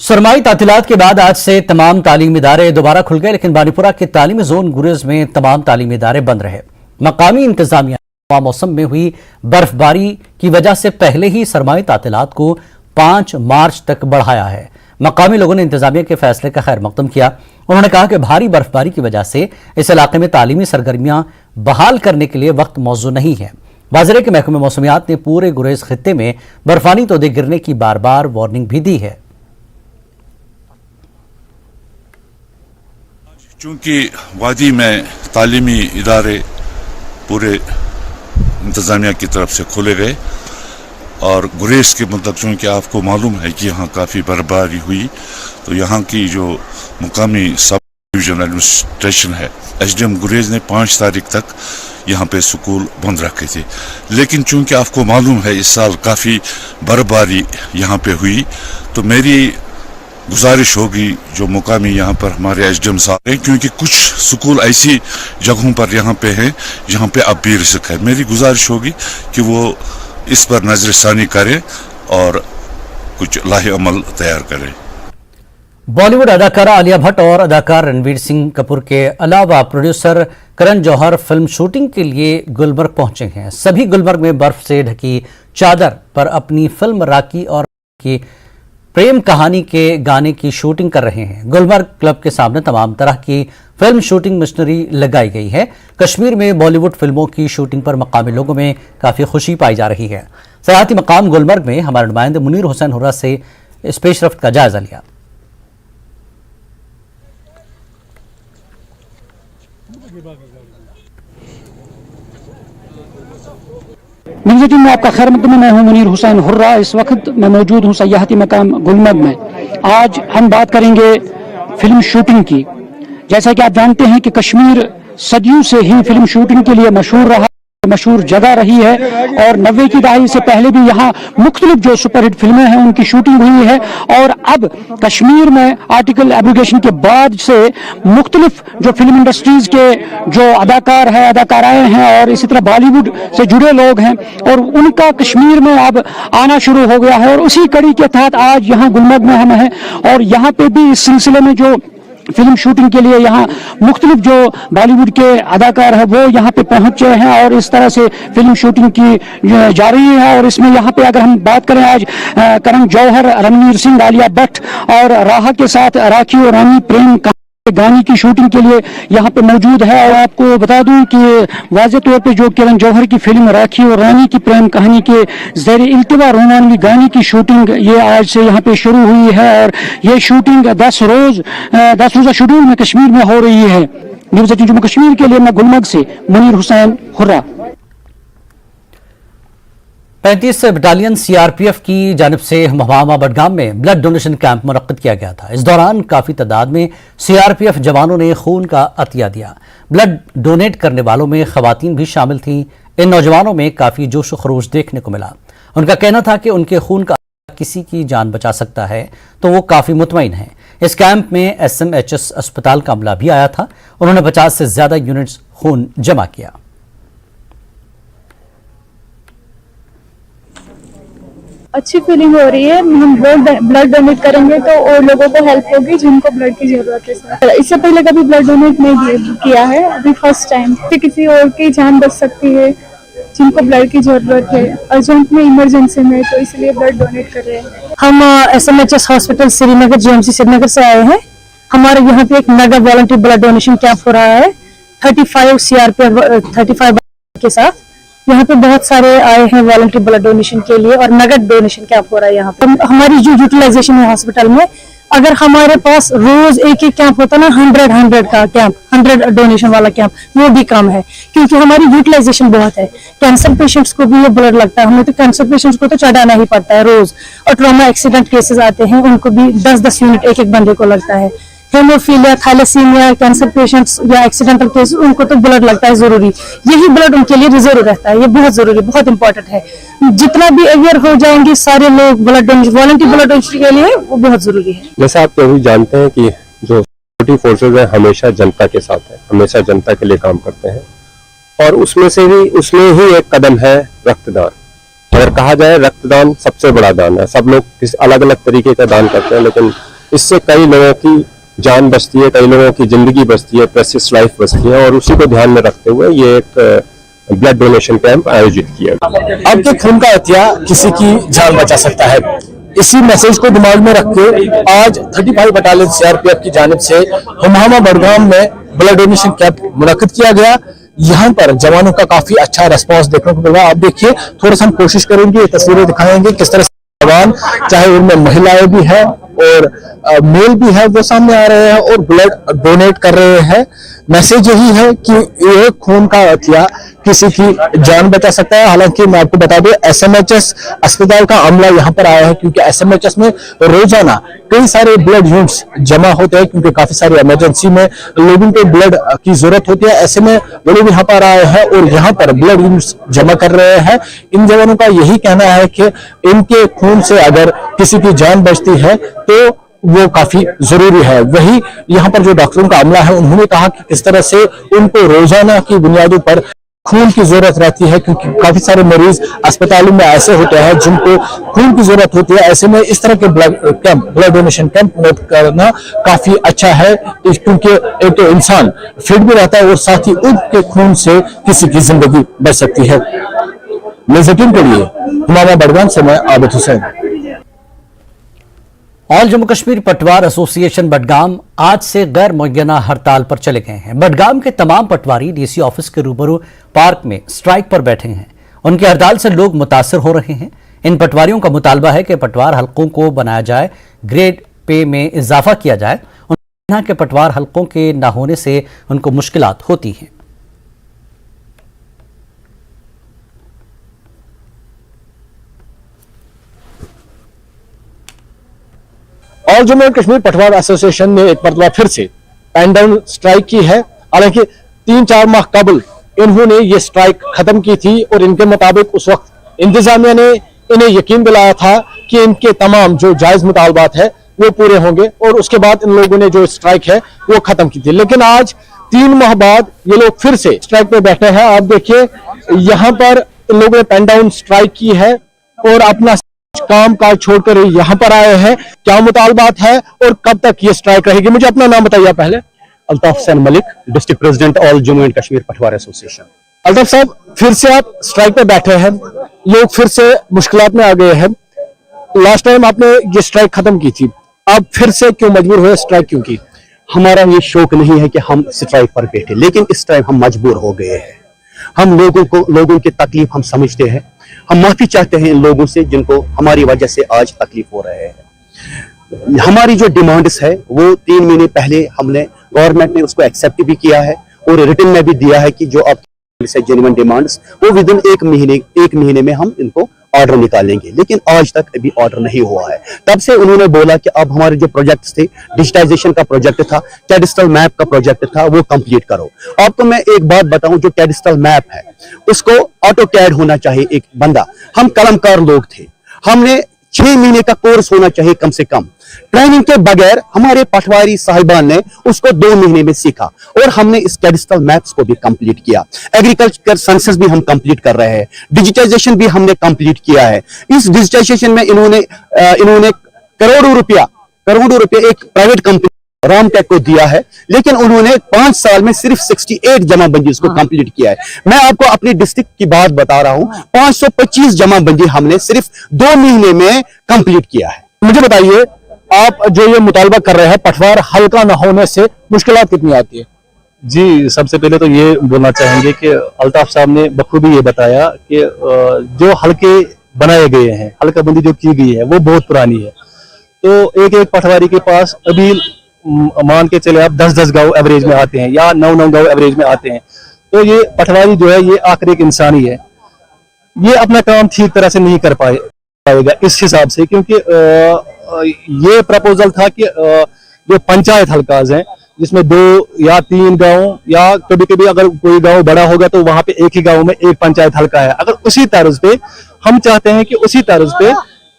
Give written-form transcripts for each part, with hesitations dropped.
सरमाई तातीलात के बाद आज से तमाम तालीमी इदारे दोबारा खुल गए, लेकिन बानीपुरा के तालीमी जोन गुरेज में तमाम तालीमी इदारे बंद रहे। मकामी इंतजामिया मौसम में हुई बर्फबारी की वजह से पहले ही सरमाई तातीलात को 5 मार्च तक बढ़ाया है। मकामी लोगों ने इंतजामिया के फैसले का खैर मकदम किया। उन्होंने कहा कि भारी बर्फबारी की वजह से इस इलाके में तालीमी सरगर्मियां बहाल करने के लिए वक्त मौजूद नहीं है। वाज़ेह के महकमे मौसमियात ने पूरे गुरेज खित्ते में बर्फानी तोदे गिरने की बार बार वार्निंग भी दी है। चूंकि वादी में तालीमी इदारे पूरे इंतजामिया की तरफ से खोले गए और गुरेज के मतलब चूँकि आपको मालूम है कि यहाँ काफ़ी बर्फबारी हुई, तो यहाँ की जो मुकामी सब डिवीजन एडमिनिस्ट्रेशन है, एसडीएम गुरेज ने 5 तारीख तक यहाँ पे स्कूल बंद रखे थे। लेकिन चूँकि आपको मालूम है इस साल काफ़ी बर्फबारी यहाँ पे हुई, तो मेरी गुजारिश होगी जो मुकामी यहाँ पर हमारे एसडीएम साहब हैं, क्योंकि कुछ स्कूल ऐसी जगहों पर यहाँ पे हैं जहाँ पे अब भी रिस्क है। मेरी गुजारिश होगी कि वो इस पर नजरसानी करें और कुछ लाहे अमल तैयार करें। बॉलीवुड अदाकारा आलिया भट्ट और अदाकार रणवीर सिंह कपूर के अलावा producer Karan Johar film shooting के लिए गुलमर्ग पहुंचे हैं। सभी गुलमर्ग में बर्फ से ढकी चादर पर अपनी फिल्म राखी और की प्रेम कहानी के गाने की शूटिंग कर रहे हैं। गुलमर्ग क्लब के सामने तमाम तरह की फिल्म शूटिंग मशीनरी लगाई गई है। कश्मीर में बॉलीवुड फिल्मों की शूटिंग पर मकामी लोगों में काफी खुशी पाई जा रही है। सयाहती मकाम गुलमर्ग में हमारे नुमाइंदे मुनीर हुसैन हुर्रा से इस पेशरफ्त का जायजा लिया। न्यूज़18 में आपका खैर मकदम। मैं हूं मुनीर हुसैन हुर्रा। इस वक्त मैं मौजूद हूं सयाहती मकाम गुलमर्ग में। आज हम बात करेंगे फिल्म शूटिंग की। जैसा कि आप जानते हैं कि कश्मीर सदियों से ही फिल्म शूटिंग के लिए मशहूर रहा, मशहूर जगह रही है और 90 की दहाई से पहले भी यहाँ मुख्तलिफ जो सुपरहिट फिल्में हैं उनकी शूटिंग हुई है। और अब कश्मीर में आर्टिकल एब्रोगेशन के बाद से मुख्तलिफ जो फिल्म इंडस्ट्रीज के जो अदाकार हैं, अदाकाराएं हैं और इसी तरह बॉलीवुड से जुड़े लोग हैं और उनका कश्मीर में अब आना शुरू हो गया है। और उसी कड़ी के तहत आज यहाँ गुलमर्ग में हम हैं और यहाँ पे भी इस सिलसिले में जो फिल्म शूटिंग के लिए यहाँ मुख्तलिफ जो बॉलीवुड के अदाकार हैं वो यहाँ पे पहुंचे हैं और इस तरह से फिल्म शूटिंग की जा रही है। और इसमें यहाँ पे अगर हम बात करें आज करण जौहर, रणवीर सिंह, आलिया भट्ट और राहा के साथ राखी और रानी प्रेम गाने की शूटिंग के लिए यहाँ पे मौजूद है। और आपको बता दूं कि वाज़ेह तौर पे जो करण जौहर की फिल्म राखी और रानी की प्रेम कहानी के ज़ेरे इल्तिवा रोमानवी गाने की शूटिंग ये आज से यहाँ पे शुरू हुई है और ये शूटिंग 10 रोज़ा शेड्यूल में कश्मीर में हो रही है। न्यूज़18 जम्मू कश्मीर के लिए मैं गुलमर्ग से Munir Hussain hurrah. 35 battalion CRPF की जानिब से महमा बडगाम में ब्लड डोनेशन कैंप मुनक्किद किया गया था। इस दौरान काफी तादाद में सीआरपीएफ जवानों ने खून का अतिया दिया। ब्लड डोनेट करने वालों में खवातीन भी शामिल थीं। इन नौजवानों में काफी जोश खरोश देखने को मिला। उनका कहना था कि उनके खून का किसी की जान बचा सकता है, तो वो काफी मुतमईन है। इस कैंप में SMHS अस्पताल का अमला भी आया था। उन्होंने 50 से ज्यादा यूनिट्स खून जमा किया। अच्छी फीलिंग हो रही है। हम ब्लड डोनेट करेंगे तो और लोगों को हेल्प होगी जिनको ब्लड की जरूरत है। इससे पहले कभी ब्लड डोनेट नहीं किया है, अभी फर्स्ट टाइम। किसी और की जान बच सकती है जिनको ब्लड की जरूरत है अर्जेंट में, इमरजेंसी में, तो इसलिए ब्लड डोनेट कर रहे हैं। हम SMHS hospital Srinagar GMC Srinagar से आए हैं। हमारे यहाँ पे एक mega volunteer blood donation camp हो रहा है 35 CRPF 35 के साथ। यहाँ पे बहुत सारे आए हैं वॉलंटियर ब्लड डोनेशन के लिए और नगद डोनेशन कैंप हो रहा है यहाँ पे। हमारी जो यूटिलाइजेशन है हॉस्पिटल में, अगर हमारे पास रोज एक कैंप होता ना 100 का कैंप, 100 डोनेशन वाला कैंप, वो भी कम है क्योंकि हमारी यूटिलाइजेशन बहुत है। कैंसर पेशेंट्स को भी ये ब्लड लगता है, हमें तो कैंसर पेशेंट्स को तो चढ़ाना ही पड़ता है रोज। और ट्रॉमा एक्सीडेंट केसेस आते हैं, उनको भी 10-10 यूनिट एक बंदे को लगता है। हेमोफीलिया, थैलेसीमिया, कैंसर पेशेंट्स या एक्सीडेंटल केसेस, उनको तो ब्लड लगता है जरूरी। यही ब्लड उनके लिए रिजर्व रहता है, ये बहुत जरूरी, बहुत इंपॉर्टेंट है। जितना भी अवेयर हो जाएंगे सारे लोग blood donation, volunteer blood donation के लिए, वो बहुत जरूरी है। जैसे आप सभी जानते हैं कि जो सिक्योरिटी फोर्सेज है हमेशा जनता के साथ है, हमेशा जनता के लिए काम करते हैं और उसमें ही एक कदम है रक्तदान। अगर कहा जाए रक्तदान सबसे बड़ा दान है। सब लोग अलग अलग तरीके का दान करते हैं, लेकिन इससे कई लोगों की जान बचती है, कई लोगों की जिंदगी बचती है, प्रेशियस लाइफ बचती है, और उसी को ध्यान में रखते हुए ये एक ब्लड डोनेशन कैंप आयोजित किया। अब के खून का अतिया किसी की जान बचा सकता है, इसी मैसेज को दिमाग में रख के आज 35 बटालियन सीआरपीएफ की जानिब से हुमामा बड़गाम में ब्लड डोनेशन कैंप मुनक्किद किया गया। यहाँ पर जवानों का काफी अच्छा रिस्पांस देखने को मिला। आप देखिए, थोड़ा सा हम कोशिश करेंगे, तस्वीरें दिखाएंगे किस तरह से जवान, चाहे उनमें महिलाएं भी हैं और मेल भी है, वो सामने आ रहे हैं और ब्लड डोनेट कर रहे हैं। मैसेज यही है कि ये खून का अतिया किसी की जान बचा सकता है। हालांकि मैं आपको बता दूं, एसएमएचएस अस्पताल का अमला यहाँ पर आया है क्योंकि एसएमएचएस में रोजाना कई सारे ब्लड यूनिट्स जमा होते हैं, क्योंकि काफी सारी इमरजेंसी में लोगों के ब्लड की जरूरत होती है। ऐसे में वो लोग यहाँ पर आए हैं और यहाँ पर ब्लड यूनिट्स जमा कर रहे हैं। इन जवानों का यही कहना है कि इनके खून से अगर किसी की जान बचती है तो वो काफी जरूरी है। वही यहाँ पर जो डॉक्टरों का अमला है, उन्होंने कहा कि किस तरह से उनको रोजाना की बुनियादों पर खून की जरूरत रहती है, क्योंकि काफी सारे मरीज अस्पतालों में ऐसे होते हैं जिनको खून की जरूरत होती है। ऐसे में इस तरह के ब्लड डोनेशन कैंप करना काफी अच्छा है, क्योंकि एक तो इंसान फिट भी रहता है और साथ ही उनके खून से किसी की जिंदगी बच सकती है। न्यूज़18 के लिए हुमामा बड़गाम से मैं आबिद हुसैन। ऑल जम्मू कश्मीर पटवार एसोसिएशन बडगाम आज से गैर मुअय्यना हड़ताल पर चले गए हैं। बडगाम के तमाम पटवारी डीसी ऑफिस के रूबरू पार्क में स्ट्राइक पर बैठे हैं। उनकी हड़ताल से लोग मुतासर हो रहे हैं। इन पटवारियों का मुतालबा है कि पटवार हलकों को बनाया जाए, ग्रेड पे में इजाफा किया जाए। यहाँ के पटवार हलकों के न होने से उनको मुश्किलात होती हैं। और जम्मू एंड कश्मीर पटवार एसोसिएशन ने एक मरतबा फिर से पेन डाउन स्ट्राइक की है। हालांकि 3-4 माह कबल इन्होंने ये स्ट्राइक खत्म की थी और इनके मुताबिक उस वक्त इंतजामिया ने इन्हें यकीन दिलाया था कि इनके तमाम जो जायज मुतालबात है वो पूरे होंगे, और उसके बाद इन लोगों ने जो स्ट्राइक है वो खत्म की थी। लेकिन आज 3 माह बाद ये लोग फिर से स्ट्राइक पे बैठे हैं। आप देखिए, यहाँ पर इन लोगों ने पेन डाउन स्ट्राइक की है और अपना काम काज छोड़कर यहाँ पर आए हैं। क्या मुतालबात है और कब तक ये स्ट्राइक रहेगी? मुझे अपना नाम बताइए पहले। Altaf Hussain Malik, district president all Jammu and Kashmir पटवार एसोसिएशन। अल्ताफ साहब, फिर से आप स्ट्राइक पे बैठे हैं, लोग फिर से मुश्किलात में आ गए हैं। लास्ट टाइम आपने ये स्ट्राइक खत्म की थी, अब फिर से क्यों मजबूर हुए? स्ट्राइक क्यों की? हमारा ये शौक नहीं है कि हम स्ट्राइक पर बैठे, लेकिन इस टाइम हम मजबूर हो गए हैं। हम लोगों की तकलीफ हम समझते हैं। हम माफी चाहते हैं इन लोगों से जिनको हमारी वजह से आज तकलीफ हो रहे हैं। हमारी जो डिमांड्स है वो 3 महीने पहले हमने गवर्नमेंट ने उसको एक्सेप्ट भी किया है और रिटन में भी दिया है कि जो अब जेन्युइन डिमांड्स वो विदिन 1 महीने में हम इनको ऑर्डर निकालेंगे। लेकिन आज तक अभी ऑर्डर नहीं हुआ है। तब से उन्होंने बोला कि अब हमारे जो प्रोजेक्ट्स थे, डिजिटाइजेशन का प्रोजेक्ट था, कैडिस्ट्रल मैप का प्रोजेक्ट था, वो कंप्लीट करो। आपको मैं एक बात बताऊं, जो कैडिस्ट्रल मैप है उसको ऑटो कैड होना चाहिए। एक बंदा, हम कलमकार लोग थे, हमने 6 महीने का कोर्स होना चाहिए कम से कम। ट्रेनिंग के बगैर हमारे पटवारी साहिबान ने उसको 2 महीने में सीखा और हमने इस कैडिस्ट्रल मैप्स को भी कंप्लीट किया। एग्रीकल्चर सेंसस भी हम कंप्लीट कर रहे हैं, डिजिटाइजेशन भी हमने कंप्लीट किया है। इस डिजिटाइजेशन में इन्होंने करोड़ों रुपया एक प्राइवेट कंपनी रामटेक को दिया है, लेकिन उन्होंने 5 साल में सिर्फ 68 जमाबंदी उसको कंप्लीट किया है। मैं आपको अपनी डिस्ट्रिक्ट की बात बता रहा हूं, 525 जमाबंदी हमने सिर्फ 2 महीने में कंप्लीट किया है। मुझे बताइए, आप जो ये मुतालबा कर रहे हैं, पटवार हल्का न होने से मुश्किलात कितनी आती है? जी, सबसे पहले तो ये बोलना चाहेंगे कि अल्ताफ साहब ने बखूबी ये बताया कि जो हल्के बनाए गए हैं, हल्का बंदी जो की गई है वो बहुत पुरानी है। तो एक पटवारी के पास अभी मान के चले आप 10-10 गांव एवरेज में आते हैं या 9-9 गांव एवरेज में आते हैं। तो ये पटवारी जो है ये आखिर एक इंसान ही है, ये अपना काम ठीक तरह से नहीं कर पाएगा इस हिसाब से, क्योंकि ये प्रपोजल था कि जो पंचायत हल्काज हैं जिसमें 2 या 3 गांव या कभी कभी अगर कोई गांव बड़ा होगा तो वहां पे एक ही गांव में एक पंचायत हल्का है। अगर उसी तर्ज पे हम चाहते हैं कि उसी तर्ज पे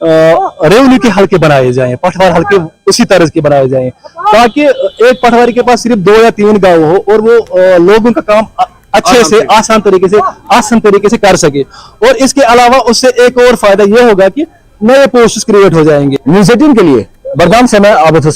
रेवन्यू के हल्के बनाए जाएं, पटवार हल्के उसी तरह के बनाए जाएं, ताकि एक पटवारी के पास सिर्फ 2 या 3 गांव हो और वो लोगों का काम अच्छे से आसान तरीके से कर सके। और इसके अलावा उससे एक और फायदा ये होगा कि नए पोस्ट क्रिएट हो जाएंगे। न्यूज़18 के लिए बड़गाम से मैं आबिद हुसैन।